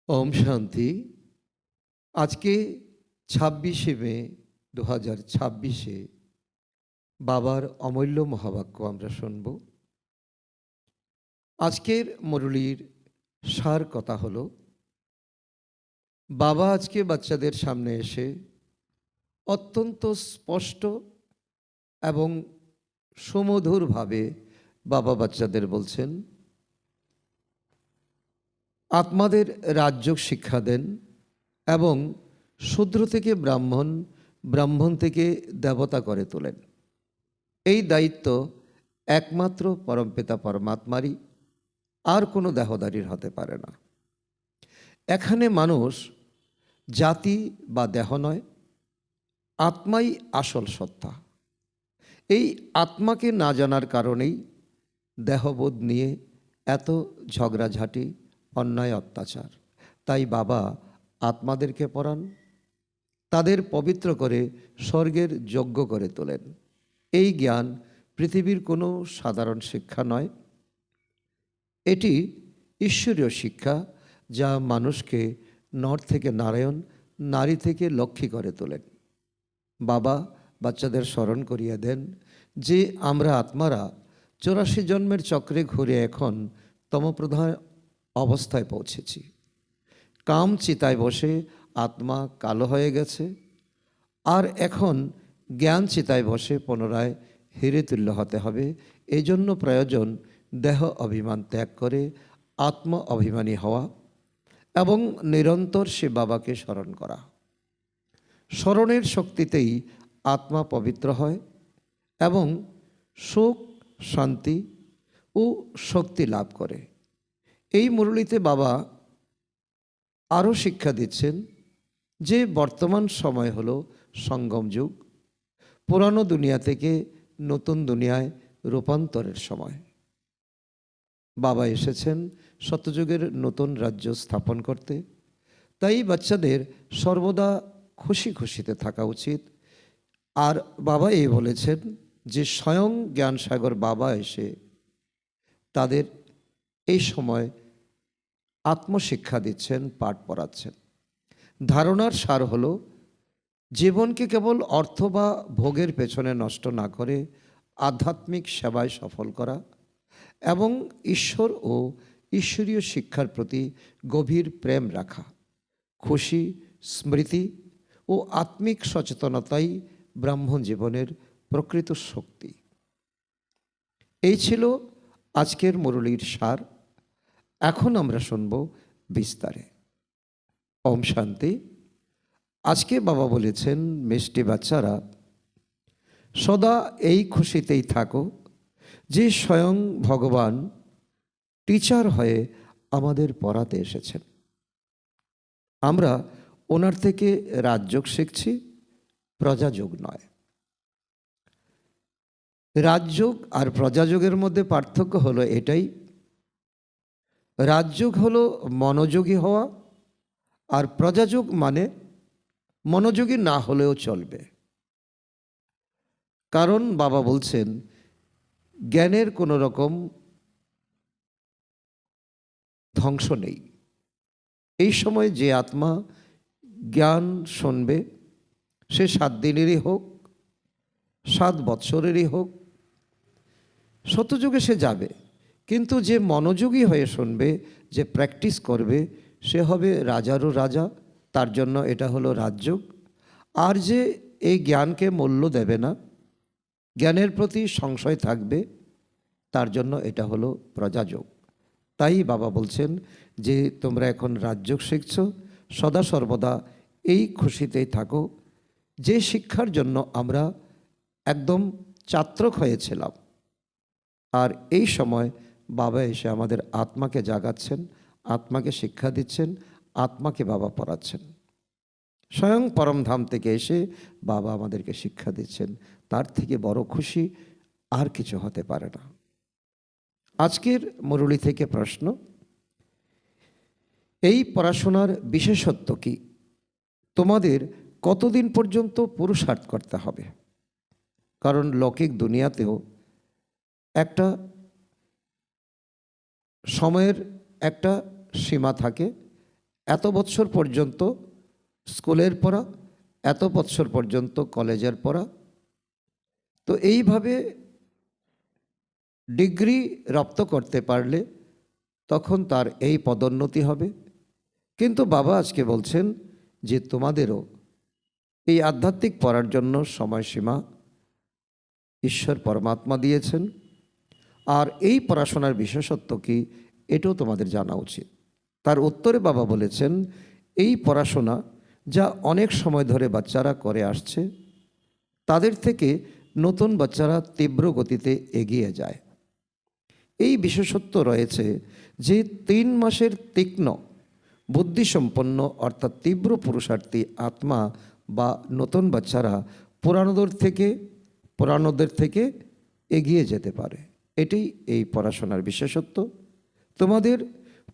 ওম শান্তি। আজকে 26শে মে 2026-এ বাবার অমূল্য মহাবাক্য আমরা শুনব। আজকের মুরলীর সার কথা হলো, বাবা আজকে বাচ্চাদের সামনে এসে অত্যন্ত স্পষ্ট এবং সুমধুরভাবে বাবা বাচ্চাদের বলছেন, আত্মাদের রাজযোগ শিক্ষা দেন এবং শূদ্র থেকে ব্রাহ্মণ, ব্রাহ্মণ থেকে দেবতা করে তোলেন। এই দায়িত্ব একমাত্র পরমপিতা পরমাত্মারই, আর কোনো দেহধারীর হতে পারে না। এখানে মানুষ জাতি বা দেহ নয়, আত্মাই আসল সত্তা। এই আত্মাকে না জানার কারণেই দেহবোধ নিয়ে এত ঝগড়াঝাঁটি, অন্যায়, অত্যাচার। তাই বাবা আত্মাদেরকে পড়ান, তাদের পবিত্র করে স্বর্গের যোগ্য করে তোলেন। এই জ্ঞান পৃথিবীর কোনো সাধারণ শিক্ষা নয়, এটি ঈশ্বরীয় শিক্ষা, যা মানুষকে নর থেকে নারায়ণ, নারী থেকে লক্ষ্মী করে তোলেন। বাবা বাচ্চাদের স্মরণ করিয়ে দেন যে আমরা আত্মারা 84 জন্মের চক্রে ঘুরে এখন তমপ্রধান অবস্থায় পৌঁছেছি। কাম চিতায় বসে আত্মা কালো হয়ে গেছে, আর এখন জ্ঞান চিতায় বসে পুনরায় হিরে তুল্য হতে হবে। এই জন্য প্রয়োজন দেহ অভিমান ত্যাগ করে আত্ম অভিমানী হওয়া এবং নিরন্তর সে বাবাকে স্মরণ করা। স্মরণের শক্তিতেই আত্মা পবিত্র হয় এবং সুখ, শান্তি ও শক্তি লাভ করে। এই মুরলীতে বাবা আরও শিক্ষা দিচ্ছেন যে বর্তমান সময় হলো সঙ্গম যুগ। পুরানো দুনিয়া থেকে নতুন দুনিয়ায় রূপান্তরের সময়। বাবা এসেছেন সত্যযুগের নতুন রাজ্য স্থাপন করতে। তাই বাচ্চাদের সর্বদা খুশি খুশিতে থাকা উচিত। আর বাবা এই বলেছেন যে স্বয়ং জ্ঞানসাগর বাবা এসে তাদের এই সময় আত্মশিক্ষা দিচ্ছেন, পাঠ পড়াচ্ছেন। ধারণার সার হলো, জীবনকে কেবল অর্থ বা ভোগের পেছনে নষ্ট না করে আধ্যাত্মিক সেবায় সফল করা এবং ঈশ্বর ও ঈশ্বরীয় শিক্ষার প্রতি গভীর প্রেম রাখা। খুশি, স্মৃতি ও আত্মিক সচেতনতাই ব্রাহ্মণ জীবনের প্রকৃত শক্তি। এই ছিল আজকের মুরলীর সার। এখন আমরা শুনব বিস্তারে। ওম শান্তি। আজকে বাবা বলেছেন, মিষ্টি বাচ্চারা, সদা এই খুশিতেই থাকো যে স্বয়ং ভগবান টিচার হয়ে আমাদের পড়াতে এসেছেন। আমরা ওনার থেকে রাজযোগ শিখছি, প্রজাযোগ নয়। রাজযোগ আর প্রজাযোগের মধ্যে পার্থক্য হলো এটাই, রাজযোগ হলো মনোযোগী হওয়া, আর প্রজাযোগ মানে মনোযোগী না হলেও চলবে। কারণ বাবা বলছেন জ্ঞানের কোনো রকম ধ্বংস নেই। এই সময় যে আত্মা জ্ঞান শুনবে, সে 7 দিনেরই হোক, 7 বৎসরেরই হোক, সত্যযুগে সে যাবে। কিন্তু যে মনোযোগী হয়ে শুনবে, যে প্র্যাকটিস করবে, সে হবে রাজারও রাজা। তার জন্য এটা হলো রাজযোগ। আর যে এই জ্ঞানকে মূল্য দেবে না, জ্ঞানের প্রতি সংশয় থাকবে, তার জন্য এটা হলো প্রজাযোগ। তাই বাবা বলছেন যে তোমরা এখন রাজযোগ শিখছো, সদা সর্বদা এই খুশিতেই থাকো যে শিক্ষার জন্য আমরা একদম চাত্রক হয়েছিলাম। আর এই সময় বাবা এসে আমাদের আত্মাকে জাগাচ্ছেন, আত্মাকে শিক্ষা দিচ্ছেন, আত্মাকে বাবা পড়াচ্ছেন। স্বয়ং পরমধাম থেকে এসে বাবা আমাদেরকে শিক্ষা দিচ্ছেন। তার থেকে বড় খুশি আর কিছু হতে পারে না। আজকের মুরলী থেকে প্রশ্ন, এই পড়াশোনার বিশেষত্ব কি? তোমাদের কতদিন পর্যন্ত পুরুষার্থ করতে হবে? কারণ লৌকিক দুনিয়াতেও একটা সময়ের একটা সীমা থাকে, এত বছর পর্যন্ত স্কুলের পড়া, এত বছর পর্যন্ত কলেজের পড়া। তো এইভাবে ডিগ্রি রপ্ত করতে পারলে তখন তার এই পদোন্নতি হবে। কিন্তু বাবা আজকে বলছেন যে তোমাদেরও এই আধ্যাত্মিক পড়ার জন্য সময়সীমা ঈশ্বর পরমাত্মা দিয়েছেন। আর এই পড়াশোনার বিশেষত্ব কি, এটাও তোমাদের জানা উচিত। তার উত্তরে বাবা বলেছেন, এই পড়াশোনা যা অনেক সময় ধরে বাচ্চারা করে আসছে, তাদের থেকে নতুন বাচ্চারা তীব্র গতিতে এগিয়ে যায়। এই বিশেষত্ব রয়েছে যে 3 মাসের তীক্ষ্ণ বুদ্ধিসম্পন্ন অর্থাৎ তীব্র পুরুষার্থী আত্মা বা নতুন বাচ্চারা পুরানোদের থেকে এগিয়ে যেতে পারে। এটি এই পড়াশোনার বিশেষত্ব। তোমাদের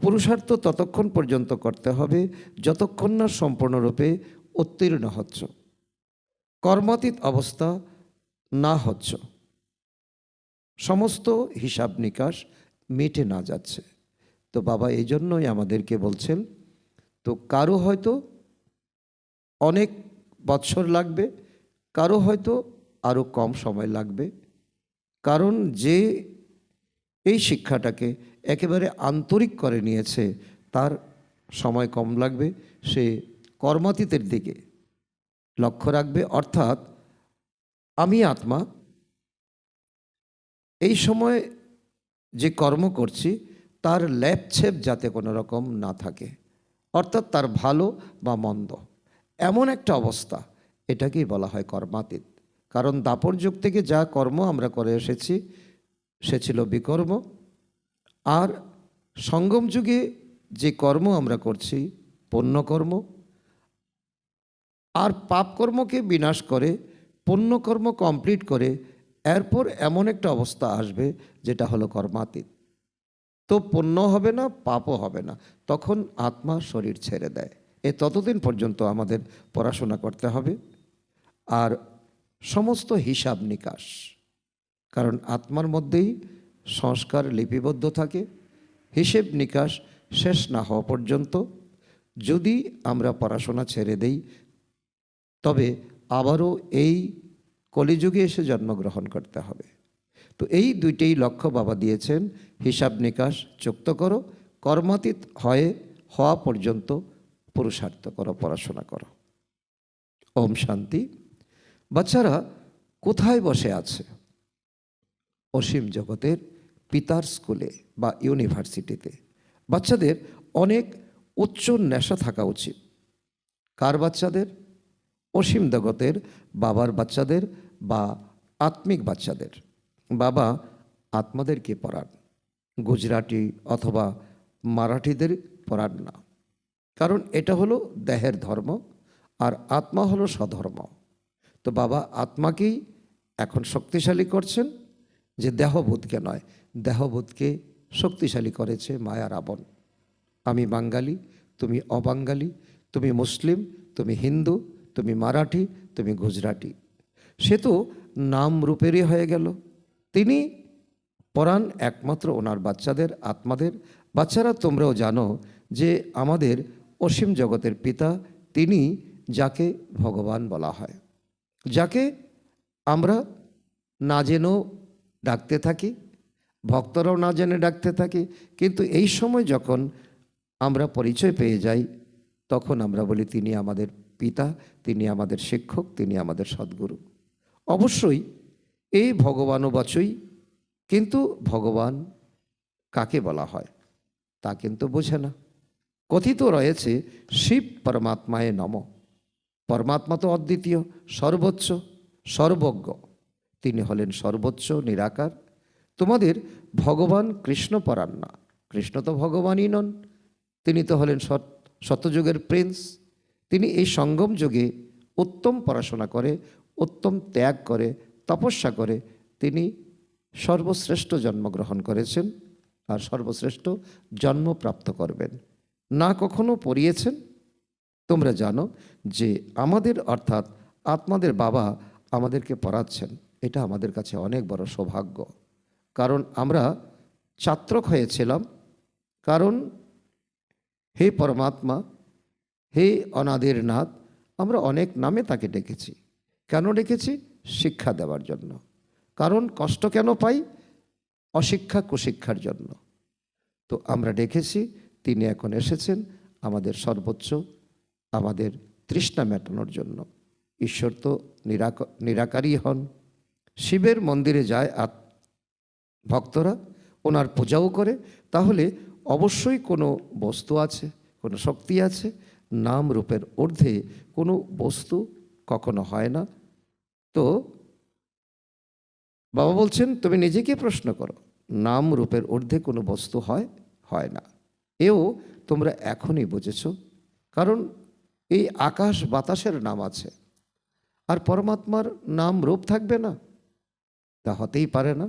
পুরুষার্থ ততক্ষণ পর্যন্ত করতে হবে যতক্ষণ না সম্পূর্ণরূপে উত্তীর্ণ হচ্ছ, কর্মাতীত অবস্থা না হচ্ছ, সমস্ত হিসাব নিকাশ মিটে না যাচ্ছে। তো বাবা এই জন্যই আমাদেরকে বলছেন, তো কারো হয়তো অনেক বৎসর লাগবে, কারো হয়তো আরও কম সময় লাগবে। কারণ যে এই শিক্ষাটাকে একেবারে আন্তরিক করে নিয়েছে তার সময় কম লাগবে, সে কর্মাতীতের দিকে লক্ষ্য রাখবে। অর্থাৎ আমি আত্মা, এই সময় যে কর্ম করছি তার ল্যাপছেপ যাতে কোনো রকম না থাকে, অর্থাৎ তার ভালো বা মন্দ এমন একটা অবস্থা, এটাকেই বলা হয় কর্মাতীত। কারণ দাপর যুগ থেকে যা কর্ম আমরা করে এসেছি সে ছিল বিকর্ম, আর সঙ্গম যুগে যে কর্ম আমরা করছি পুণ্যকর্ম। আর পাপকর্মকে বিনাশ করে পুণ্যকর্ম কমপ্লিট করে এরপর এমন একটা অবস্থা আসবে যেটা হলো কর্মাতীত। তো পুণ্য হবে না, পাপও হবে না, তখন আত্মা শরীর ছেড়ে দেয়। ততদিন পর্যন্ত আমাদের পড়াশোনা করতে হবে। আর সমস্ত হিসাব নিকাশ, কারণ আত্মার মধ্যেই সংস্কার লিপিবদ্ধ থাকে, হিসেব নিকাশ শেষ না হওয়া পর্যন্ত যদি আমরা পড়াশোনা ছেড়ে দেই তবে আবারও এই কলিযুগে এসে জন্মগ্রহণ করতে হবে। তো এই দুইটাই লক্ষ্য বাবা দিয়েছেন, হিসাব নিকাশ চুক্ত করো, কর্মাতীত হওয়া পর্যন্ত পুরুষার্থ করো, পড়াশোনা করো। ওম শান্তি। বাচ্চারা কোথায় বসে আছে? অসীম জগতের পিতার স্কুলে বা ইউনিভার্সিটিতে। বাচ্চাদের অনেক উচ্চ নেশা থাকা উচিত। কার বাচ্চাদের? অসীম জগতের বাবার বাচ্চাদের বা আত্মিক বাচ্চাদের। বাবা আত্মাদেরকে পড়ান, গুজরাটি অথবা মারাঠিদের পড়ান না। কারণ এটা হলো দেহের ধর্ম আর আত্মা হলো স্বধর্ম। তো বাবা আত্মাকেই এখন শক্তিশালী করছেন, যে দেহবোধকে নয়, দেহবোধকে শক্তিশালী করেছে মায়া রাবণ। আমি বাঙালি, তুমি অবাঙালি, তুমি মুসলিম, তুমি হিন্দু, তুমি মারাঠি, তুমি গুজরাটি। সে তো নাম রূপেরই হয়ে গেল। তিনি পড়ান একমাত্র ওনার বাচ্চাদের, আত্মাদের। বাচ্চারা তোমরাও জানো যে আমাদের অসীম জগতের পিতা তিনি যাকে ভগবান বলা হয়, যাকে আমরা না জেনেও ডাকতে থাকি, ভক্তরাও না জেনে ডাকতে থাকি। কিন্তু এই সময় যখন আমরা পরিচয় পেয়ে যাই তখন আমরা বলি তিনি আমাদের পিতা, তিনি আমাদের শিক্ষক, তিনি আমাদের সদ্গুরু। অবশ্যই এই ভগবানবাচই, কিন্তু ভগবান কাকে বলা হয় তা কিন্তু বোঝে না। কথিত রয়েছে শিব পরমাত্মায় নম। পরমাত্মা তো অদ্বিতীয়, সর্বোচ্চ, সর্বজ্ঞ, তিনি হলেন সর্বোচ্চ নিরাকার। তোমাদের ভগবান কৃষ্ণ পরাণ না, কৃষ্ণ তো ভগবানই নন, তিনি তো হলেন সত্যযুগের প্রিন্স। তিনি এই সঙ্গম যুগে উত্তম পড়াশোনা করে, উত্তম ত্যাগ করে, তপস্যা করে তিনি সর্বশ্রেষ্ঠ জন্মগ্রহণ করেছেন আর সর্বশ্রেষ্ঠ জন্মপ্রাপ্ত করবেন। না কখনো পড়িয়েছেন। তোমরা জানো যে আমাদের অর্থাৎ আত্মাদের বাবা আমাদেরকে পড়াচ্ছেন, এটা আমাদের কাছে অনেক বড় সৌভাগ্য। কারণ আমরা ছাত্রক হয়েছিলাম, কারণ হে পরমাত্মা হে অনাদির নাথ, আমরা অনেক নামে তাকে ডেকেছি। কেন ডেকেছি? শিক্ষা দেওয়ার জন্য। কারণ কষ্ট কেন পাই? অশিক্ষা কুশিক্ষার জন্য। তো আমরা ডেকেছি, তিনি এখন এসেছেন আমাদের সর্বোচ্চ, আমাদের তৃষ্ণা মেটানোর জন্য। ঈশ্বর তো নিরাকারই হন। শিবের মন্দিরে যায় ভক্তরা, ওনার পূজাও করে, তাহলে অবশ্যই কোনো বস্তু আছে, কোনো শক্তি আছে। নাম রূপের ঊর্ধ্বে কোনো বস্তু কখনো হয় না। তো বাবা বলছেন, তুমি নিজেকে প্রশ্ন করো, নাম রূপের ঊর্ধ্বে কোনো বস্তু হয়? হয় না। এও তোমরা এখনই বুঝেছ। কারণ এই আকাশ বাতাসের নাম আছে, আর পরমাত্মার নাম রূপ থাকবে না? তা হতেই পারে না।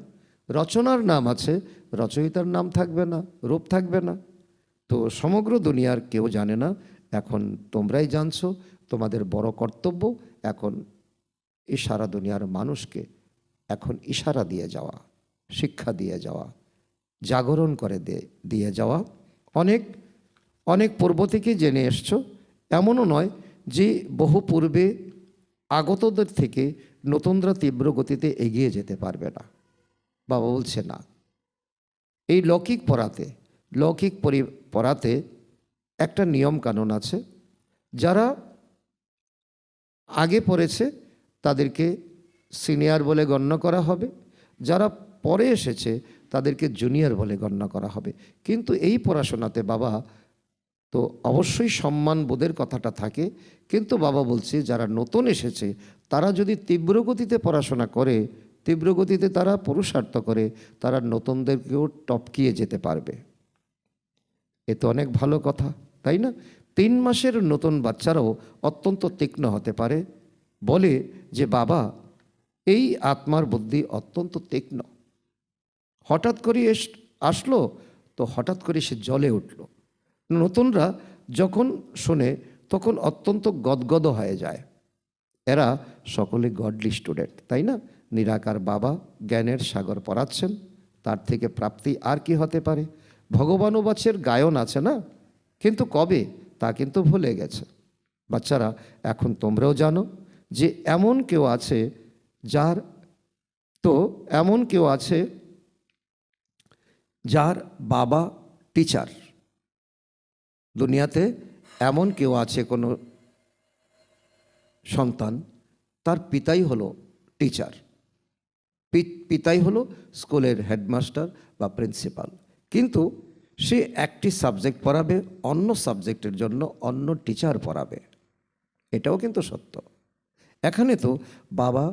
রচনার নাম আছে, রচয়িতার নাম থাকবে না, রূপ থাকবে না। তো সমগ্র দুনিয়ার কেউ জানে না, এখন তোমরাই জানছো। তোমাদের বড় কর্তব্য এখন এই সারা দুনিয়ার মানুষকে এখন ইশারা দিয়ে যাওয়া, শিক্ষা দিয়ে যাওয়া, জাগরণ করে দিয়ে যাওয়া। অনেক অনেক পূর্ব থেকে জেনে এসছো, এমনও নয় যে বহু পূর্বে আগতদের থেকে নতুনরা তীব্র গতিতে এগিয়ে যেতে পারবে না। বাবা বলছে না, এই লৌকিক পড়াতে একটা নিয়ম কানুন আছে। যারা আগে পড়েছে তাদেরকে সিনিয়র বলে গণ্য করা হবে, যারা পরে এসেছে তাদেরকে জুনিয়র বলে গণ্য করা হবে। কিন্তু এই পড়াশোনাতে বাবা তো অবশ্যই সম্মান বোধের কথাটা থাকে, কিন্তু বাবা বলছে যারা নতুন এসেছে তারা যদি তীব্র গতিতে পড়াশোনা করে, তীব্র গতিতে তারা পুরুষার্থ করে, তারা নতুনদেরকেও টপকিয়ে যেতে পারবে। এ তো অনেক ভালো কথা, তাই না? 3 মাসের নতুন বাচ্চারাও অত্যন্ত তীক্ষ্ণ হতে পারে। বলে যে বাবা এই আত্মার বুদ্ধি অত্যন্ত তীক্ষ্ণ। হঠাৎ করে আসলো তো হঠাৎ করে সে জ্বলে উঠল। নতুনরা যখন শোনে তখন অত্যন্ত গদগদ হয়ে যায়। এরা সকলে গডলি স্টুডেন্ট, তাই না? নিরাকার বাবা জ্ঞানের সাগর পড়াচ্ছেন, তার থেকে প্রাপ্তি আর কি হতে পারে? ভগবানুবাচের গায়ন আছে না, কিন্তু কবে তা কিন্তু ভুলে গেছে বাচ্চারা। এখন তোমরাও জানো যে এমন কেউ আছে যার বাবা টিচার। দুনিয়াতে এমন কেউ আছে, কোনো সন্তান তার পিতাই হলো টিচার, পিতাই হলো স্কুলের হেডমাস্টার বা প্রিন্সিপাল, কিন্তু সে একটি সাবজেক্ট পড়াবে, অন্য সাবজেক্টের জন্য অন্য টিচার পড়াবে। এটাও কিন্তু সত্য। এখানে তো বাবা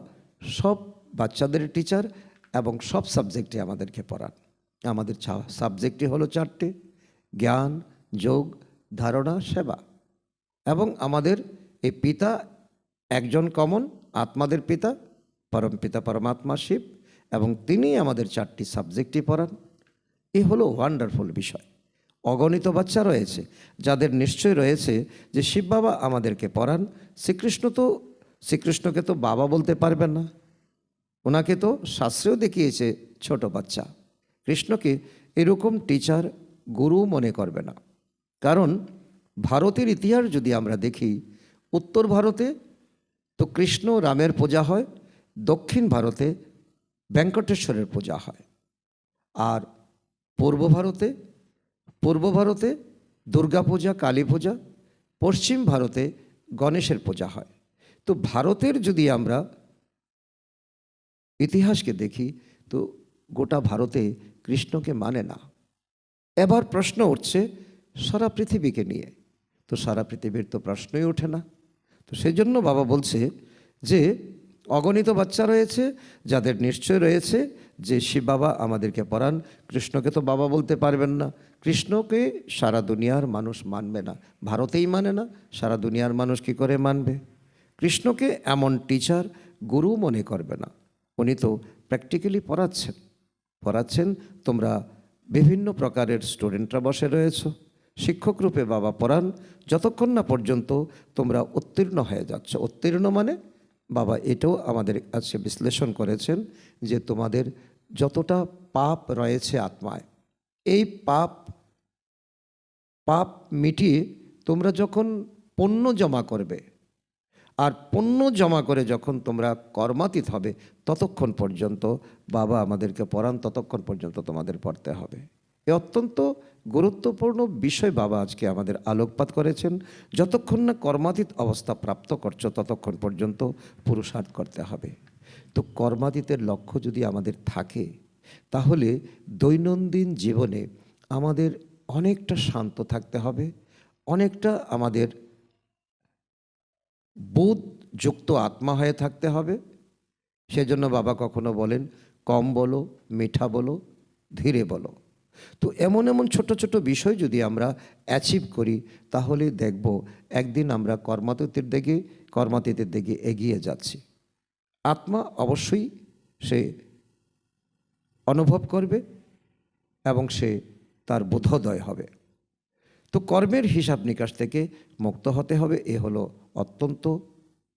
সব বাচ্চাদের টিচার এবং সব সাবজেক্টে আমাদেরকে পড়ান। আমাদের সাবজেক্টই হলো 4টে: জ্ঞান, যোগ, ধারণা, সেবা। এবং আমাদের এই পিতা একজন কমন, আত্মাদের পিতা, পরমপিতা পরমাত্মা শিব, এবং তিনি আমাদের 4টি সাবজেক্টই পড়ান। এই হলো ওয়ান্ডারফুল বিষয়। অগণিত বাচ্চা রয়েছে যাদের নিশ্চয় রয়েছে যে শিব বাবা আমাদেরকে পড়ান। শ্রীকৃষ্ণকে তো বাবা বলতে পারবেন না, ওনাকে তো শাস্ত্রেও দেখিয়েছে ছোট বাচ্চা। কৃষ্ণকে এরকম টিচার, গুরু মনে করবে না। কারণ ভারতের ইতিহাস যদি আমরা দেখি, উত্তর ভারতে তো কৃষ্ণ রামের পূজা হয়, দক্ষিণ ভারতে ভেঙ্কটেশ্বরের পূজা হয়, আর পূর্ব ভারতে দুর্গা পূজা, কালী পূজা, পশ্চিম ভারতে গণেশের পূজা হয়। তো ভারতের যদি আমরা ইতিহাসকে দেখি তো গোটা ভারতে কৃষ্ণকে মানে না। এবার প্রশ্ন উঠছে সারা পৃথিবীকে নিয়ে, তো সারা পৃথিবীর তো প্রশ্নই ওঠে না। তো সেই জন্য বাবা বলছে যে অগণিত বাচ্চা রয়েছে যাদের নিশ্চয় রয়েছে যে শিব বাবা আমাদেরকে পড়ান। কৃষ্ণকে তো বাবা বলতে পারবেন না, কৃষ্ণকে সারা দুনিয়ার মানুষ মানবে না। ভারতেই মানে না, সারা দুনিয়ার মানুষ কি করে মানবে? কৃষ্ণকে এমন টিচার, গুরু মনে করবে না। উনি তো প্র্যাকটিক্যালি পড়াচ্ছেন। তোমরা বিভিন্ন প্রকারের স্টুডেন্টরা বসে রয়েছ, শিক্ষক রূপে বাবা পড়ান যতক্ষণ না পর্যন্ত তোমরা উত্তীর্ণ হয়ে যাচ্ছ। উত্তীর্ণ মানে বাবা এটাও আমাদের কাছে বিশ্লেষণ করেছেন যে তোমাদের যতটা পাপ রয়েছে আত্মায়, এই পাপ মিটিয়ে তোমরা যখন পণ্য জমা করবে। আর পণ্য জমা করে যখন তোমরা কর্মাতীত হবে, ততক্ষণ পর্যন্ত বাবা আমাদেরকে পড়ান, ততক্ষণ পর্যন্ত তোমাদের পড়তে হবে। এ অত্যন্ত গুরুত্বপূর্ণ বিষয় বাবা আজকে আমাদের আলোকপাত করেছেন। যতক্ষণ না কর্মাতীত অবস্থা প্রাপ্ত করছো, ততক্ষণ পর্যন্ত পুরুষার্থ করতে হবে। তো কর্মাতীতের লক্ষ্য যদি আমাদের থাকে, তাহলে দৈনন্দিন জীবনে আমাদের অনেকটা শান্ত থাকতে হবে, অনেকটা আমাদের বোধযুক্ত আত্মা হয়ে থাকতে হবে। সেজন্য বাবা কখনো বলেন, কম বলো, মিঠা বলো, ধীরে বলো। তো এমন এমন ছোট ছোট বিষয় যদি আমরা অ্যাচিভ করি, তাহলে দেখব একদিন আমরা কর্মাতীতের দিকে এগিয়ে যাচ্ছি। আত্মা অবশ্যই সে অনুভব করবে এবং সে তার বোধোদয় হবে। তো কর্মের হিসাব নিকাশ থেকে মুক্ত হতে হবে, এ হলো অত্যন্ত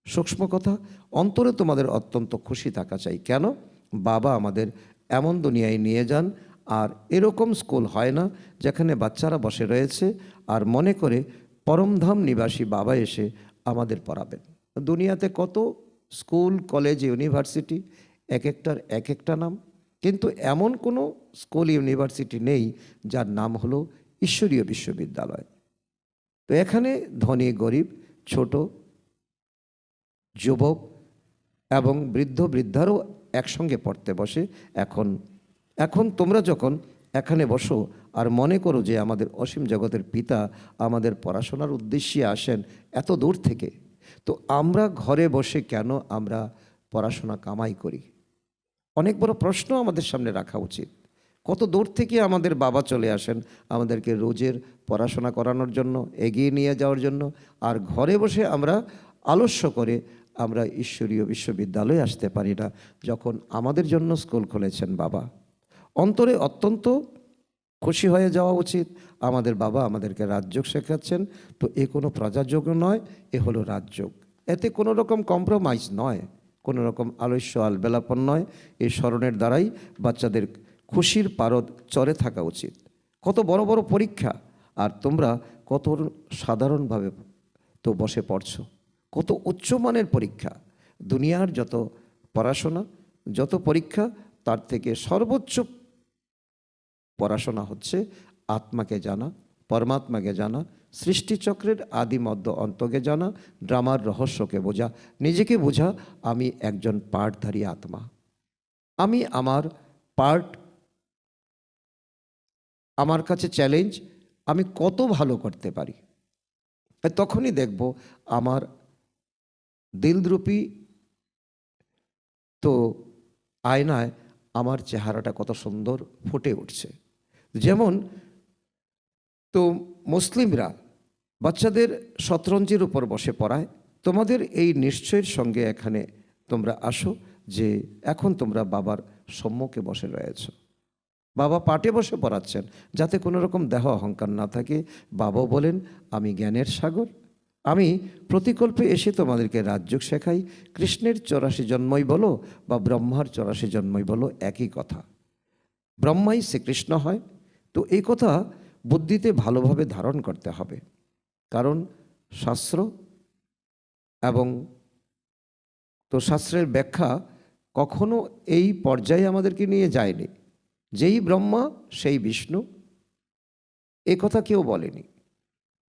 সূক্ষ্ম কথা। অন্তরে তোমাদের অত্যন্ত খুশি থাকা চাই। কেন? বাবা আমাদের এমন দুনিয়ায় নিয়ে যান, আর এরকম স্কুল হয় না যেখানে বাচ্চারা বসে রয়েছে আর মনে করে পরমধাম নিবাসী বাবা এসে আমাদের পড়াবেন। দুনিয়াতে কত স্কুল, কলেজ, ইউনিভার্সিটি, এক একটার এক একটা নাম, কিন্তু এমন কোনো স্কুল, ইউনিভার্সিটি নেই যার নাম হলো ঈশ্বরীয় বিশ্ববিদ্যালয়। তো এখানে ধনী, গরিব, ছোট, যুবক এবং বৃদ্ধারও একসঙ্গে পড়তে বসে। এখন তোমরা যখন এখানে বসো আর মনে করো যে আমাদের অসীম জগতের পিতা আমাদের পড়াশোনার উদ্দেশ্যে আসেন এত দূর থেকে, তো আমরা ঘরে বসে কেন আমরা পড়াশোনা কামাই করি? অনেক বড় প্রশ্ন আমাদের সামনে রাখা উচিত। কত দূর থেকে আমাদের বাবা চলে আসেন আমাদেরকে রোজের পড়াশোনা করানোর জন্য, এগিয়ে নিয়ে যাওয়ার জন্য, আর ঘরে বসে আমরা আলস্য করে আমরা ঈশ্বরীয় বিশ্ববিদ্যালয়ে আসতে পারি না, যখন আমাদের জন্য স্কুল খুলেছেন বাবা। অন্তরে অত্যন্ত খুশি হয়ে যাওয়া উচিত। আমাদের বাবা আমাদেরকে রাজযোগ শেখাচ্ছেন। তো এ কোনো প্রজাযোগ নয়, এ হলো রাজযোগ। এতে কোনো রকম কম্প্রোমাইজ নয়, কোনো রকম আলস্য আলবেলাপন নয়। এই স্মরণের দ্বারাই বাচ্চাদের খুশির পারদ চড়ে থাকা উচিত। কত বড় বড় পরীক্ষা, আর তোমরা কত সাধারণভাবে তো বসে পড়ছো। কত উচ্চমানের পরীক্ষা। দুনিয়ার যত পড়াশোনা, যত পরীক্ষা, তার থেকে সর্বোচ্চ পড়াশোনা হচ্ছে আত্মাকে জানা, পরমাত্মাকে জানা, সৃষ্টিচক্রের আদি মধ্য অন্তকে জানা, ড্রামার রহস্যকে বোঝা, নিজেকে বোঝা আমি একজন পার্টধারী আত্মা, আমি আমার পার্ট আমার কাছে চ্যালেঞ্জ, আমি কত ভালো করতে পারি। তখনই দেখব আমার দিলরূপী তো আয়নায় আমার চেহারাটা কত সুন্দর ফুটে উঠছে। যেমন তো মুসলিমরা বাচ্চাদের শতরঞ্জির উপর বসে পড়ায়, তোমাদের এই নিশ্চয়ের সঙ্গে এখানে তোমরা আসো যে এখন তোমরা বাবার সম্মুখে বসে রয়েছ। বাবা পাটে বসে পড়াচ্ছেন যাতে কোনো রকম দেহ অহংকার না থাকে। বাবা বলেন, আমি জ্ঞানের সাগর, আমি প্রতিকল্পে এসে তোমাদেরকে রাজযোগ শেখাই। কৃষ্ণের 84 জন্মই বলো বা ব্রহ্মার 84 জন্মই বলো, একই কথা। ব্রহ্মাই শ্রীকৃষ্ণ হয়। তো এই কথা বুদ্ধিতে ভালোভাবে ধারণ করতে হবে, কারণ শাস্ত্র এবং তো শাস্ত্রের ব্যাখ্যা কখনো এই পর্যায়ে আমাদেরকে নিয়ে যায়নি। যেই ব্রহ্মা সেই বিষ্ণু, এ কথা কেউ বলেনি।